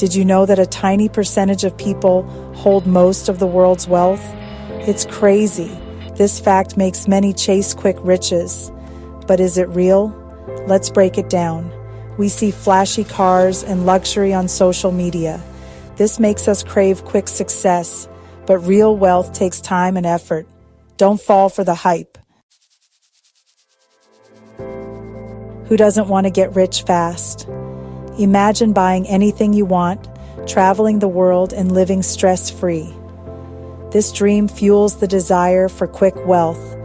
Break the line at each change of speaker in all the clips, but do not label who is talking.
Did you know that a tiny percentage of people hold most of the world's wealth? It's crazy. This fact makes many chase quick riches. But is it real? Let's break it down. We see flashy cars and luxury on social media. This makes us crave quick success, but real wealth takes time and effort. Don't fall for the hype. Who doesn't want to get rich fast? Imagine buying anything you want, traveling the world, and living stress-free. This dream fuels the desire for quick wealth.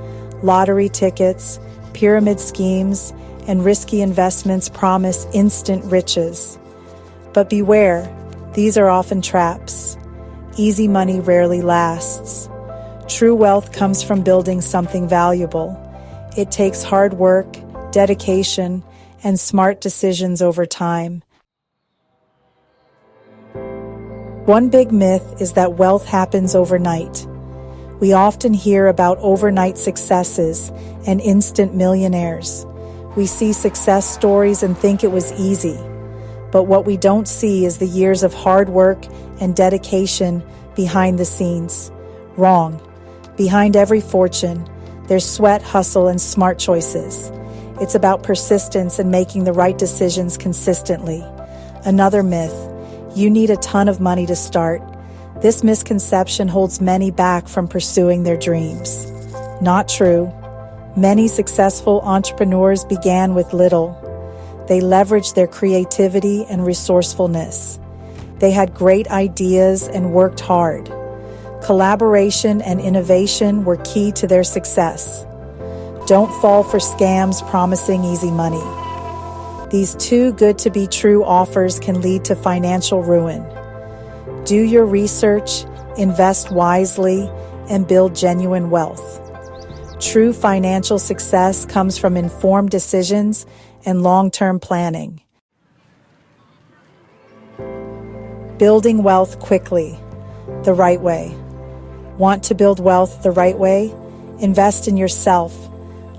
Lottery tickets, pyramid schemes, and risky investments promise instant riches. But beware, these are often traps. Easy money rarely lasts. True wealth comes from building something valuable. It takes hard work, dedication, and smart decisions over time. One big myth is that wealth happens overnight. We often hear about overnight successes and instant millionaires. We see success stories and think it was easy. But what we don't see is the years of hard work and dedication behind the scenes. Wrong. Behind every fortune, there's sweat, hustle, and smart choices. It's about persistence and making the right decisions consistently. Another myth: you need a ton of money to start. This misconception holds many back from pursuing their dreams. Not true. Many successful entrepreneurs began with little. They leveraged their creativity and resourcefulness. They had great ideas and worked hard. Collaboration and innovation were key to their success. Don't fall for scams promising easy money. These too good to be true offers can lead to financial ruin. Do your research, invest wisely, and build genuine wealth. True financial success comes from informed decisions and long-term planning. Building wealth quickly, the right way. Want to build wealth the right way? Invest in yourself.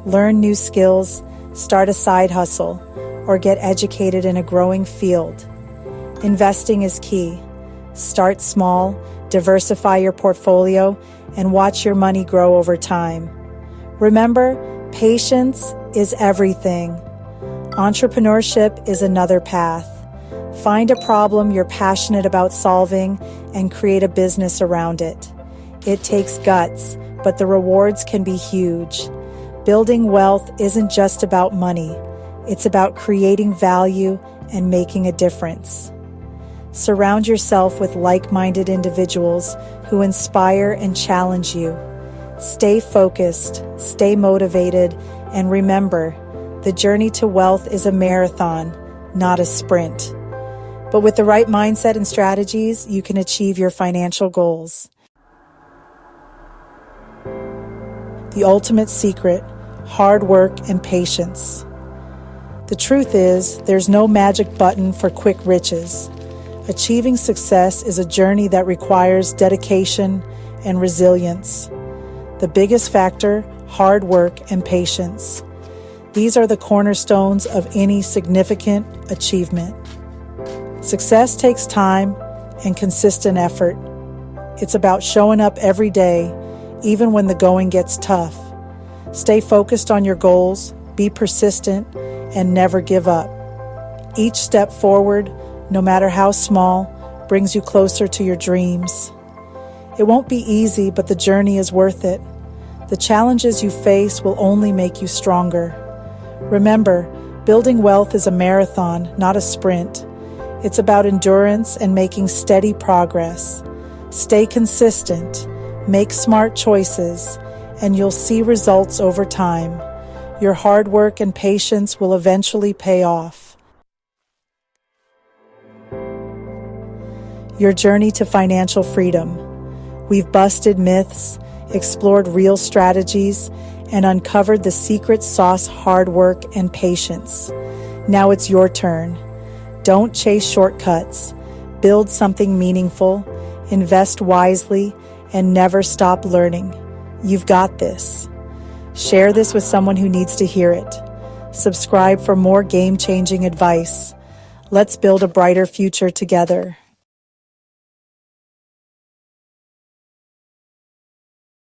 Learn new skills, start a side hustle, or get educated in a growing field. Investing is key. Start small, diversify your portfolio, and watch your money grow over time. Remember, patience is everything. Entrepreneurship is another path. Find a problem you're passionate about solving and create a business around it. It takes guts, but the rewards can be huge. Building wealth isn't just about money. It's about creating value and making a difference. Surround yourself with like-minded individuals who inspire and challenge you. Stay focused, stay motivated, and remember, the journey to wealth is a marathon, not a sprint. But with the right mindset and strategies, you can achieve your financial goals. The ultimate secret: hard work and patience. The truth is, there's no magic button for quick riches. Achieving success is a journey that requires dedication and resilience. The biggest factor: hard work and patience. These are the cornerstones of any significant achievement. Success takes time and consistent effort. It's about showing up every day, even when the going gets tough. Stay focused on your goals, be persistent, and never give up. Each step forward, no matter how small, brings you closer to your dreams. It won't be easy, but the journey is worth it. The challenges you face will only make you stronger. Remember, building wealth is a marathon, not a sprint. It's about endurance and making steady progress. Stay consistent, make smart choices, and you'll see results over time. Your hard work and patience will eventually pay off. Your journey to financial freedom. We've busted myths, explored real strategies, and uncovered the secret sauce: hard work and patience. Now it's your turn. Don't chase shortcuts. Build something meaningful, invest wisely, and never stop learning. You've got this. Share this with someone who needs to hear it. Subscribe for more game-changing advice. Let's build a brighter future together.